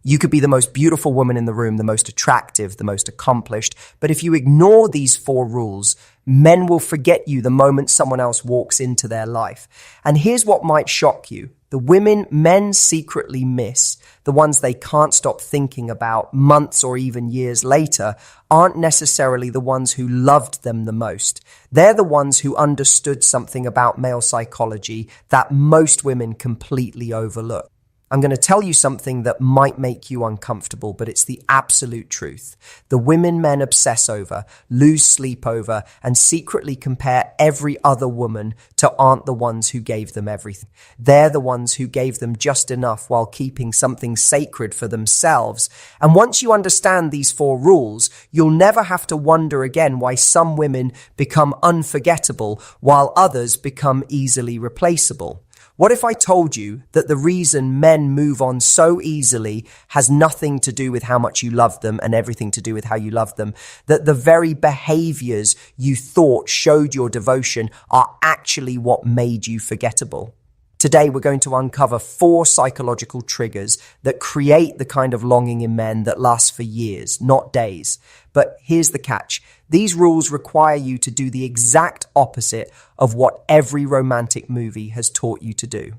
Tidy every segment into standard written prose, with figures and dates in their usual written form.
You could be the most beautiful woman in the room, the most attractive, the most accomplished. But if you ignore these 4 rules, men will forget you the moment someone else walks into their life. And here's what might shock you. The women men secretly miss, the ones they can't stop thinking about months or even years later, aren't necessarily the ones who loved them the most. They're the ones who understood something about male psychology that most women completely overlook. I'm going to tell you something that might make you uncomfortable, but it's the absolute truth. The women men obsess over, lose sleep over, and secretly compare every other woman to aren't the ones who gave them everything. They're the ones who gave them just enough while keeping something sacred for themselves. And once you understand these 4 rules, you'll never have to wonder again why some women become unforgettable while others become easily replaceable. What if I told you that the reason men move on so easily has nothing to do with how much you love them and everything to do with how you love them, that the very behaviors you thought showed your devotion are actually what made you forgettable? Today, we're going to uncover 4 psychological triggers that create the kind of longing in men that lasts for years, not days. But here's the catch. These rules require you to do the exact opposite of what every romantic movie has taught you to do.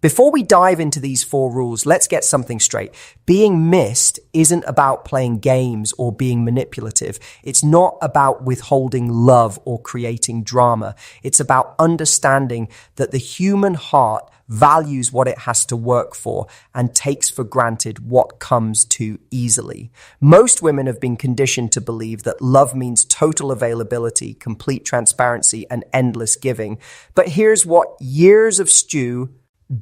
Before we dive into these 4 rules, let's get something straight. Being missed isn't about playing games or being manipulative. It's not about withholding love or creating drama. It's about understanding that the human heart values what it has to work for and takes for granted what comes too easily. Most women have been conditioned to believe that love means total availability, complete transparency, and endless giving. But here's what years of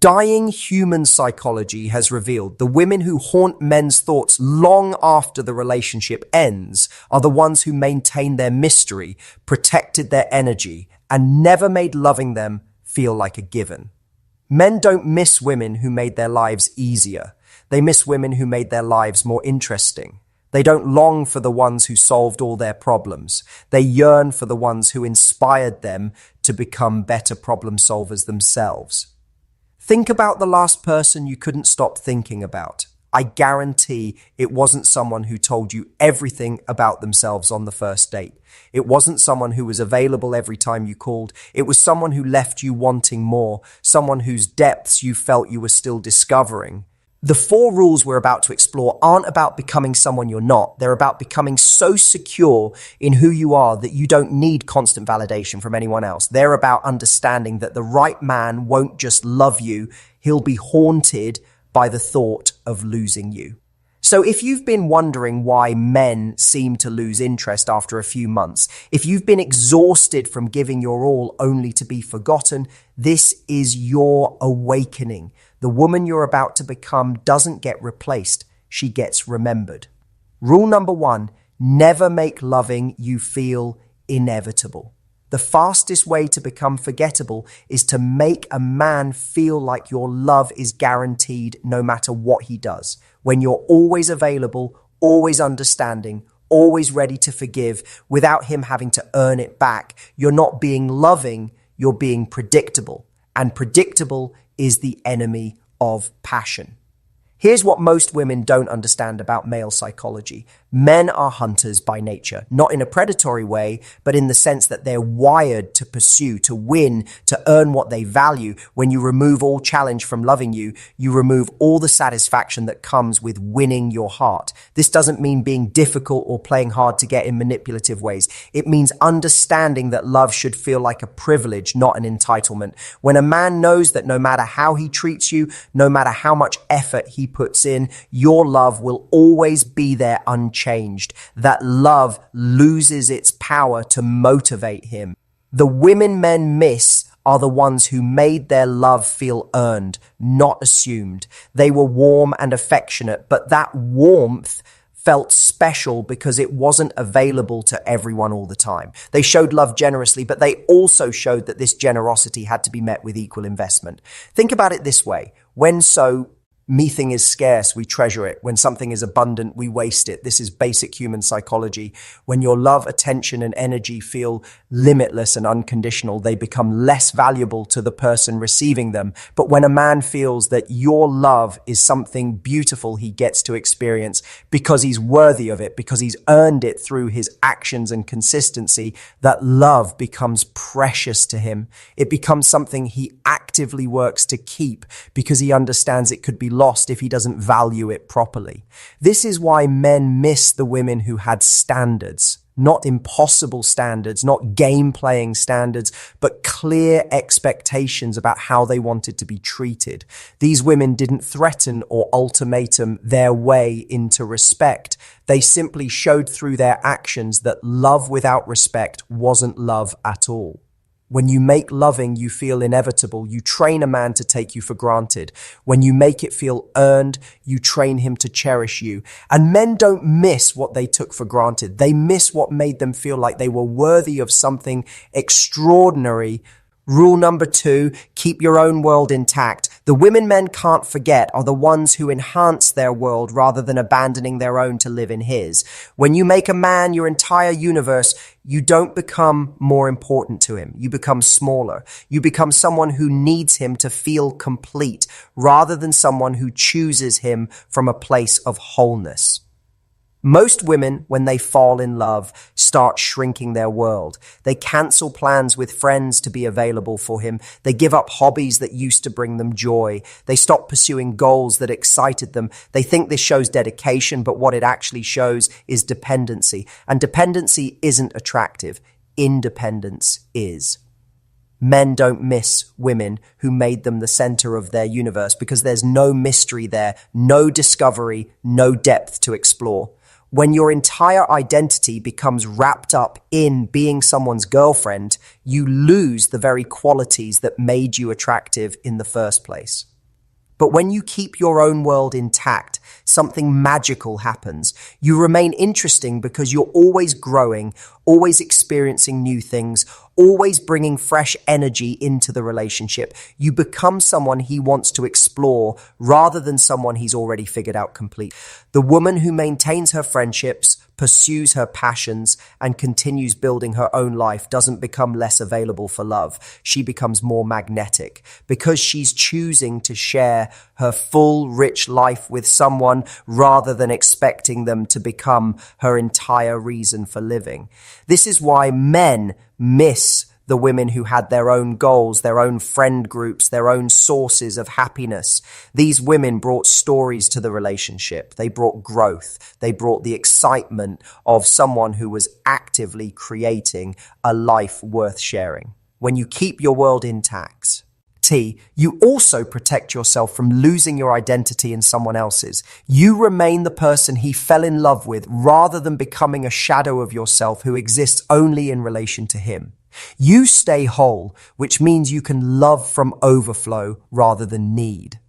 dying human psychology has revealed. The women who haunt men's thoughts long after the relationship ends are the ones who maintained their mystery, protected their energy, and never made loving them feel like a given. Men don't miss women who made their lives easier. They miss women who made their lives more interesting. They don't long for the ones who solved all their problems. They yearn for the ones who inspired them to become better problem solvers themselves. Think about the last person you couldn't stop thinking about. I guarantee it wasn't someone who told you everything about themselves on the first date. It wasn't someone who was available every time you called. It was someone who left you wanting more, someone whose depths you felt you were still discovering. The 4 rules we're about to explore aren't about becoming someone you're not. They're about becoming so secure in who you are that you don't need constant validation from anyone else. They're about understanding that the right man won't just love you, he'll be haunted by the thought of losing you. So if you've been wondering why men seem to lose interest after a few months, if you've been exhausted from giving your all only to be forgotten, this is your awakening. The woman you're about to become doesn't get replaced, she gets remembered. Rule number 1, never make loving you feel inevitable. The fastest way to become forgettable is to make a man feel like your love is guaranteed no matter what he does. When you're always available, always understanding, always ready to forgive without him having to earn it back, you're not being loving, you're being predictable. And predictable is the enemy of passion. Here's what most women don't understand about male psychology. Men are hunters by nature, not in a predatory way, but in the sense that they're wired to pursue, to win, to earn what they value. When you remove all challenge from loving you, you remove all the satisfaction that comes with winning your heart. This doesn't mean being difficult or playing hard to get in manipulative ways. It means understanding that love should feel like a privilege, not an entitlement. When a man knows that no matter how he treats you, no matter how much effort he puts in, your love will always be there unchanged. That love loses its power to motivate him. The women men miss are the ones who made their love feel earned, not assumed. They were warm and affectionate, but that warmth felt special because it wasn't available to everyone all the time. They showed love generously, but they also showed that this generosity had to be met with equal investment. Think about it this way. Meeting is scarce, we treasure it. When something is abundant, we waste it. This is basic human psychology. When your love, attention, and energy feel limitless and unconditional, they become less valuable to the person receiving them. But when a man feels that your love is something beautiful he gets to experience because he's worthy of it, because he's earned it through his actions and consistency, that love becomes precious to him. It becomes something he actively works to keep because he understands it could be lost if he doesn't value it properly. This is why men miss the women who had standards, not impossible standards, not game-playing standards, but clear expectations about how they wanted to be treated. These women didn't threaten or ultimatum their way into respect. They simply showed through their actions that love without respect wasn't love at all. When you make loving you feel inevitable, you train a man to take you for granted. When you make it feel earned, you train him to cherish you. And men don't miss what they took for granted. They miss what made them feel like they were worthy of something extraordinary. Rule number 2, keep your own world intact. The women men can't forget are the ones who enhance their world rather than abandoning their own to live in his. When you make a man your entire universe, you don't become more important to him. You become smaller. You become someone who needs him to feel complete rather than someone who chooses him from a place of wholeness. Most women, when they fall in love, start shrinking their world. They cancel plans with friends to be available for him. They give up hobbies that used to bring them joy. They stop pursuing goals that excited them. They think this shows dedication, but what it actually shows is dependency. And dependency isn't attractive. Independence is. Men don't miss women who made them the center of their universe because there's no mystery there, no discovery, no depth to explore. When your entire identity becomes wrapped up in being someone's girlfriend, you lose the very qualities that made you attractive in the first place. But when you keep your own world intact, something magical happens. You remain interesting because you're always growing, always experiencing new things, always bringing fresh energy into the relationship. You become someone he wants to explore rather than someone he's already figured out complete. The woman who maintains her friendships, pursues her passions, and continues building her own life doesn't become less available for love. She becomes more magnetic because she's choosing to share her full, rich life with someone rather than expecting them to become her entire reason for living. This is why men miss the women who had their own goals, their own friend groups, their own sources of happiness. These women brought stories to the relationship. They brought growth. They brought the excitement of someone who was actively creating a life worth sharing. When you keep your world intact, you also protect yourself from losing your identity in someone else's. You remain the person he fell in love with rather than becoming a shadow of yourself who exists only in relation to him. You stay whole, which means you can love from overflow rather than need.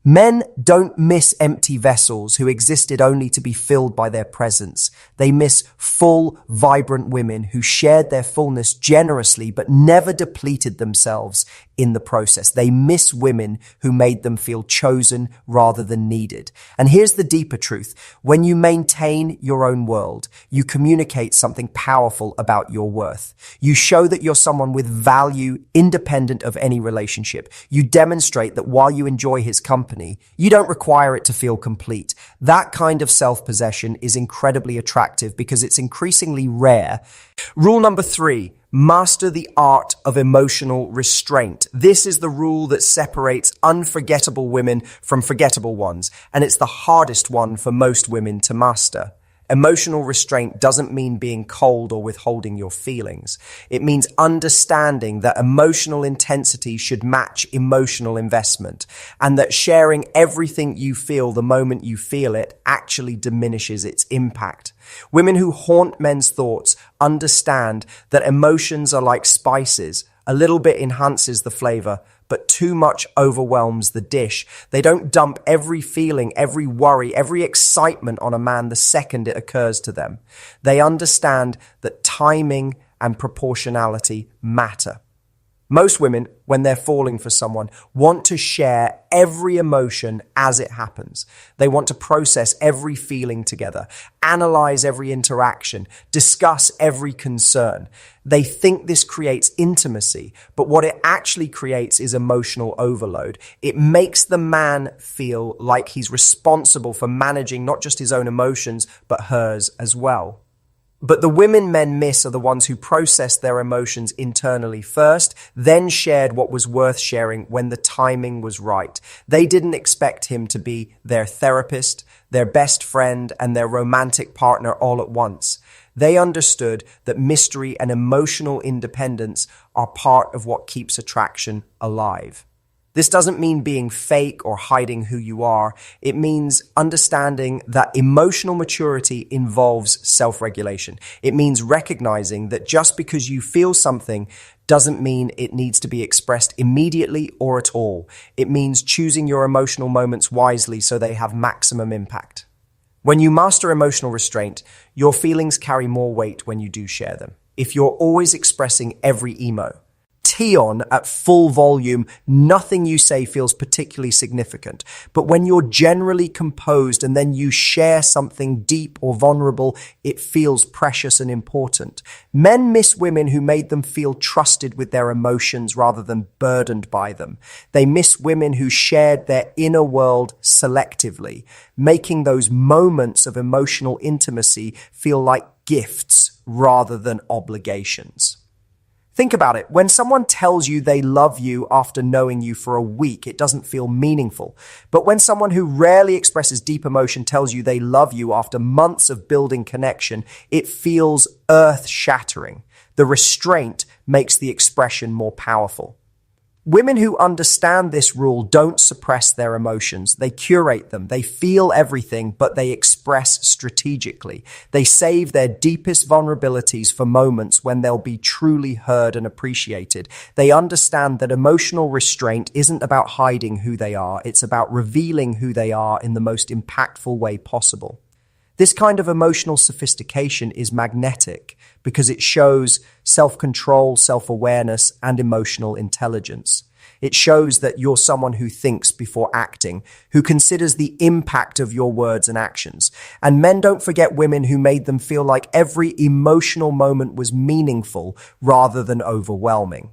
Men don't miss empty vessels who existed only to be filled by their presence. They miss full, vibrant women who shared their fullness generously but never depleted themselves in the process. They miss women who made them feel chosen rather than needed. And here's the deeper truth. When you maintain your own world, you communicate something powerful about your worth. You show that you're someone with value independent of any relationship. You demonstrate that while you enjoy his company, you don't require it to feel complete. That kind of self-possession is incredibly attractive because it's increasingly rare. Rule number 3. Master the art of emotional restraint. This is the rule that separates unforgettable women from forgettable ones, and it's the hardest one for most women to master. Emotional restraint doesn't mean being cold or withholding your feelings. It means understanding that emotional intensity should match emotional investment, and that sharing everything you feel the moment you feel it actually diminishes its impact. Women who haunt men's thoughts understand that emotions are like spices. A little bit enhances the flavor, but too much overwhelms the dish. They don't dump every feeling, every worry, every excitement on a man the second it occurs to them. They understand that timing and proportionality matter. Most women, when they're falling for someone, want to share every emotion as it happens. They want to process every feeling together, analyze every interaction, discuss every concern. They think this creates intimacy, but what it actually creates is emotional overload. It makes the man feel like he's responsible for managing not just his own emotions, but hers as well. But the women men miss are the ones who processed their emotions internally first, then shared what was worth sharing when the timing was right. They didn't expect him to be their therapist, their best friend, and their romantic partner all at once. They understood that mystery and emotional independence are part of what keeps attraction alive. This doesn't mean being fake or hiding who you are. It means understanding that emotional maturity involves self-regulation. It means recognizing that just because you feel something doesn't mean it needs to be expressed immediately or at all. It means choosing your emotional moments wisely so they have maximum impact. When you master emotional restraint, your feelings carry more weight when you do share them. If you're always expressing every emo, on at full volume, nothing you say feels particularly significant. But when you're generally composed and then you share something deep or vulnerable, it feels precious and important. Men miss women who made them feel trusted with their emotions rather than burdened by them. They miss women who shared their inner world selectively, making those moments of emotional intimacy feel like gifts rather than obligations. Think about it. When someone tells you they love you after knowing you for a week, it doesn't feel meaningful. But when someone who rarely expresses deep emotion tells you they love you after months of building connection, it feels earth-shattering. The restraint makes the expression more powerful. Women who understand this rule don't suppress their emotions. They curate them. They feel everything, but they express strategically. They save their deepest vulnerabilities for moments when they'll be truly heard and appreciated. They understand that emotional restraint isn't about hiding who they are. It's about revealing who they are in the most impactful way possible. This kind of emotional sophistication is magnetic because it shows self-control, self-awareness, and emotional intelligence. It shows that you're someone who thinks before acting, who considers the impact of your words and actions. And men don't forget women who made them feel like every emotional moment was meaningful rather than overwhelming.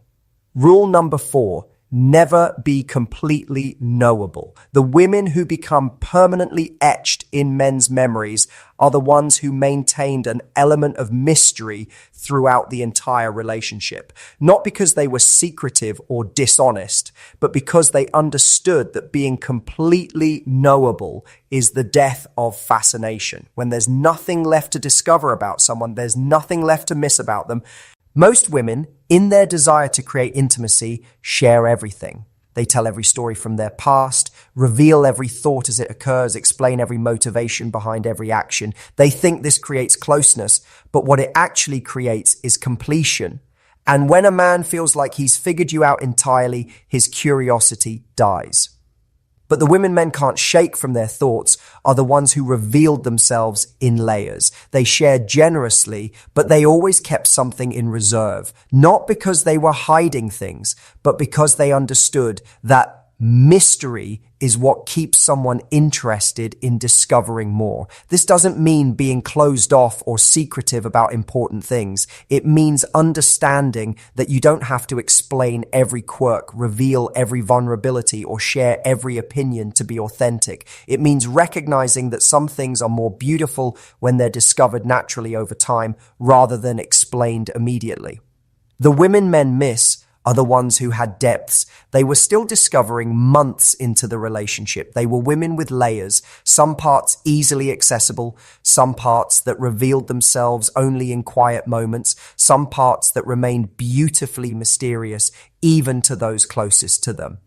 Rule number 4. Never be completely knowable. The women who become permanently etched in men's memories are the ones who maintained an element of mystery throughout the entire relationship. Not because they were secretive or dishonest, but because they understood that being completely knowable is the death of fascination. When there's nothing left to discover about someone, there's nothing left to miss about them. Most women, in their desire to create intimacy, share everything. They tell every story from their past, reveal every thought as it occurs, explain every motivation behind every action. They think this creates closeness, but what it actually creates is completion. And when a man feels like he's figured you out entirely, his curiosity dies. But the women men can't shake from their thoughts are the ones who revealed themselves in layers. They shared generously, but they always kept something in reserve. Not because they were hiding things, but because they understood that mystery is what keeps someone interested in discovering more. This doesn't mean being closed off or secretive about important things. It means understanding that you don't have to explain every quirk, reveal every vulnerability, or share every opinion to be authentic. It means recognizing that some things are more beautiful when they're discovered naturally over time rather than explained immediately. The women men miss are the ones who had depths. They were still discovering months into the relationship. They were women with layers, some parts easily accessible, some parts that revealed themselves only in quiet moments, some parts that remained beautifully mysterious, even to those closest to them.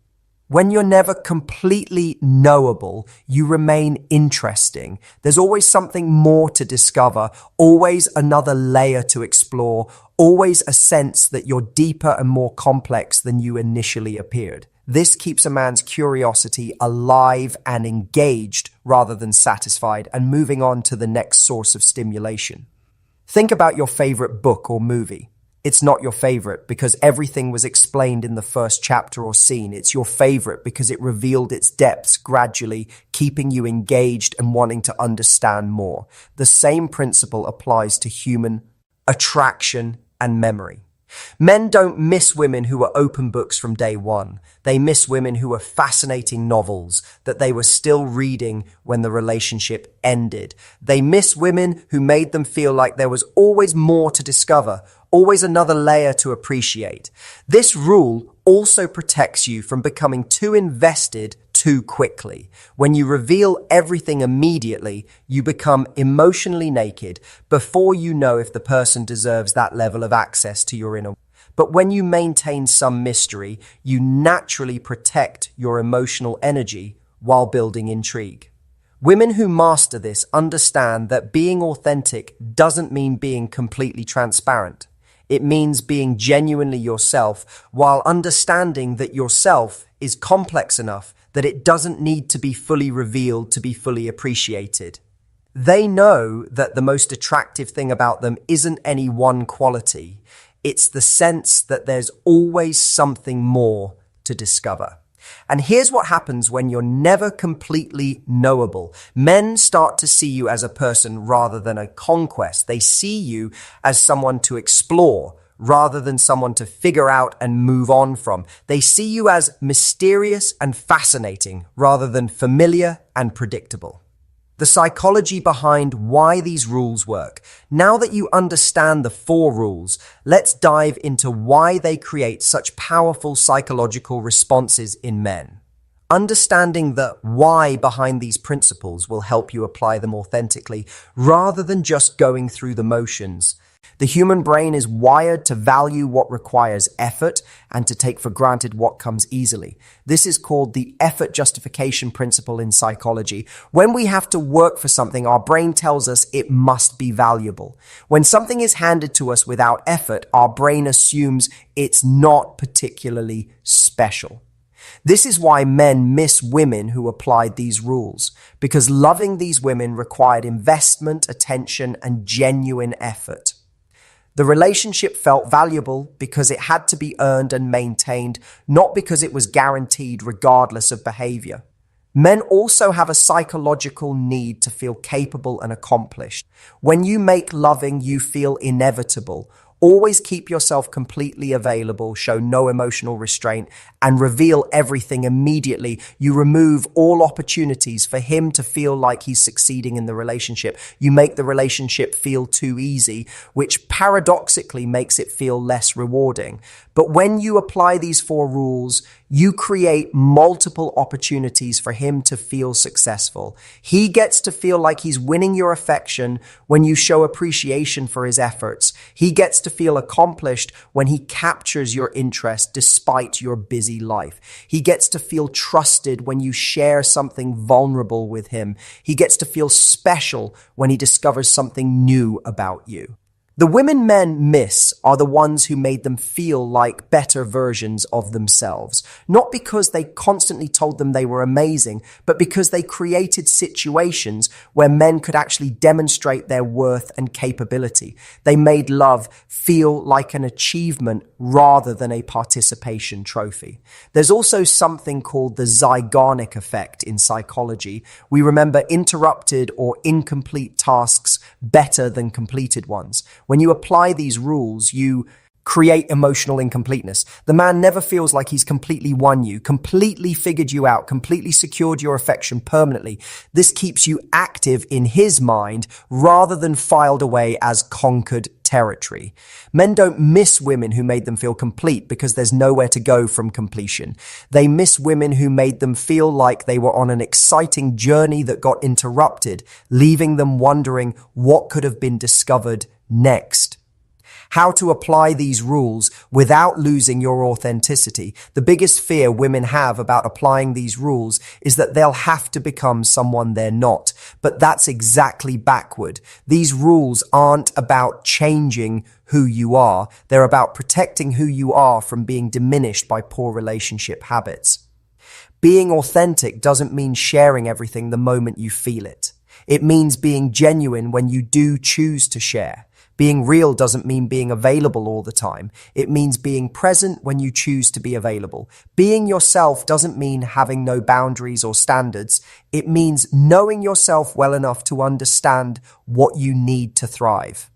When you're never completely knowable, you remain interesting. There's always something more to discover, always another layer to explore, always a sense that you're deeper and more complex than you initially appeared. This keeps a man's curiosity alive and engaged rather than satisfied and moving on to the next source of stimulation. Think about your favorite book or movie. It's not your favorite because everything was explained in the first chapter or scene. It's your favorite because it revealed its depths gradually, keeping you engaged and wanting to understand more. The same principle applies to human attraction and memory. Men don't miss women who are open books from day one. They miss women who are fascinating novels that they were still reading when the relationship ended. They miss women who made them feel like there was always more to discover, always another layer to appreciate. This rule also protects you from becoming too invested too quickly. When you reveal everything immediately, you become emotionally naked before you know if the person deserves that level of access to your inner. But when you maintain some mystery, you naturally protect your emotional energy while building intrigue. Women who master this understand that being authentic doesn't mean being completely transparent. It means being genuinely yourself while understanding that yourself is complex enough that it doesn't need to be fully revealed to be fully appreciated. They know that the most attractive thing about them isn't any one quality. It's the sense that there's always something more to discover. And here's what happens when you're never completely knowable. Men start to see you as a person rather than a conquest. They see you as someone to explore rather than someone to figure out and move on from. They see you as mysterious and fascinating rather than familiar and predictable. The psychology behind why these rules work. Now that you understand the 4 rules, let's dive into why they create such powerful psychological responses in men. Understanding the why behind these principles will help you apply them authentically rather than just going through the motions. The human brain is wired to value what requires effort and to take for granted what comes easily. This is called the effort justification principle in psychology. When we have to work for something, our brain tells us it must be valuable. When something is handed to us without effort, our brain assumes it's not particularly special. This is why men miss women who applied these rules, because loving these women required investment, attention, and genuine effort. The relationship felt valuable because it had to be earned and maintained, not because it was guaranteed regardless of behavior. Men also have a psychological need to feel capable and accomplished. When you make loving you feel inevitable, always keep yourself completely available, show no emotional restraint, and reveal everything immediately, you remove all opportunities for him to feel like he's succeeding in the relationship. You make the relationship feel too easy, which paradoxically makes it feel less rewarding. But when you apply these 4 rules, you create multiple opportunities for him to feel successful. He gets to feel like he's winning your affection when you show appreciation for his efforts. He gets to feel accomplished when he captures your interest despite your busy life. He gets to feel trusted when you share something vulnerable with him. He gets to feel special when he discovers something new about you. The women men miss are the ones who made them feel like better versions of themselves, not because they constantly told them they were amazing, but because they created situations where men could actually demonstrate their worth and capability. They made love feel like an achievement rather than a participation trophy. There's also something called the Zeigarnik effect in psychology. We remember interrupted or incomplete tasks better than completed ones. When you apply these rules, you create emotional incompleteness. The man never feels like he's completely won you, completely figured you out, completely secured your affection permanently. This keeps you active in his mind rather than filed away as conquered territory. Men don't miss women who made them feel complete because there's nowhere to go from completion. They miss women who made them feel like they were on an exciting journey that got interrupted, leaving them wondering what could have been discovered next. How to apply these rules without losing your authenticity. The biggest fear women have about applying these rules is that they'll have to become someone they're not. But that's exactly backward. These rules aren't about changing who you are. They're about protecting who you are from being diminished by poor relationship habits. Being authentic doesn't mean sharing everything the moment you feel it. It means being genuine when you do choose to share. Being real doesn't mean being available all the time. It means being present when you choose to be available. Being yourself doesn't mean having no boundaries or standards. It means knowing yourself well enough to understand what you need to thrive.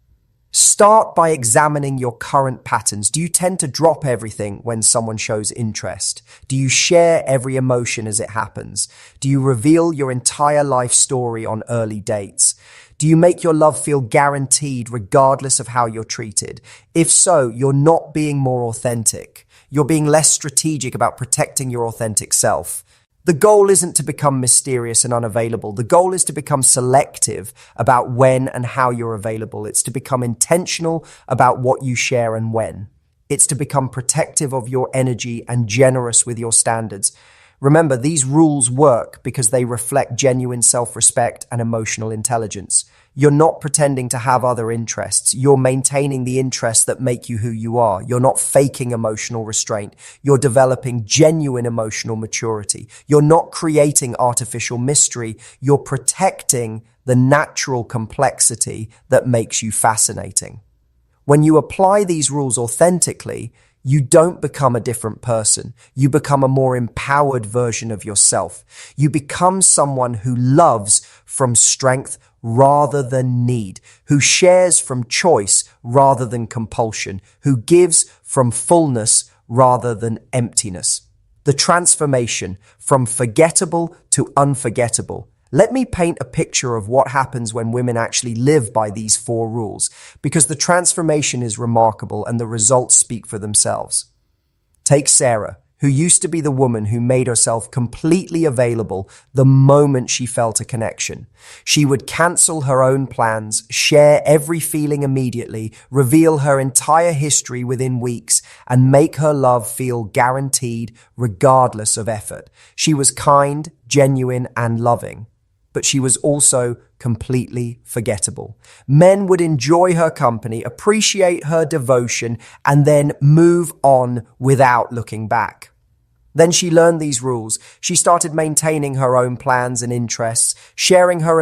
Start by examining your current patterns. Do you tend to drop everything when someone shows interest? Do you share every emotion as it happens? Do you reveal your entire life story on early dates? Do you make your love feel guaranteed regardless of how you're treated? If so, you're not being more authentic. You're being less strategic about protecting your authentic self. The goal isn't to become mysterious and unavailable. The goal is to become selective about when and how you're available. It's to become intentional about what you share and when. It's to become protective of your energy and generous with your standards. Remember, these rules work because they reflect genuine self-respect and emotional intelligence. You're not pretending to have other interests. You're maintaining the interests that make you who you are. You're not faking emotional restraint. You're developing genuine emotional maturity. You're not creating artificial mystery. You're protecting the natural complexity that makes you fascinating. When you apply these rules authentically, you don't become a different person. You become a more empowered version of yourself. You become someone who loves from strength rather than need, who shares from choice rather than compulsion, who gives from fullness rather than emptiness. The transformation from forgettable to unforgettable. Let me paint a picture of what happens when women actually live by these 4 rules, because the transformation is remarkable and the results speak for themselves. Take Sarah, who used to be the woman who made herself completely available the moment she felt a connection. She would cancel her own plans, share every feeling immediately, reveal her entire history within weeks, and make her love feel guaranteed regardless of effort. She was kind, genuine, and loving. But she was also completely forgettable. Men would enjoy her company, appreciate her devotion, and then move on without looking back. Then she learned these rules. She started maintaining her own plans and interests, sharing her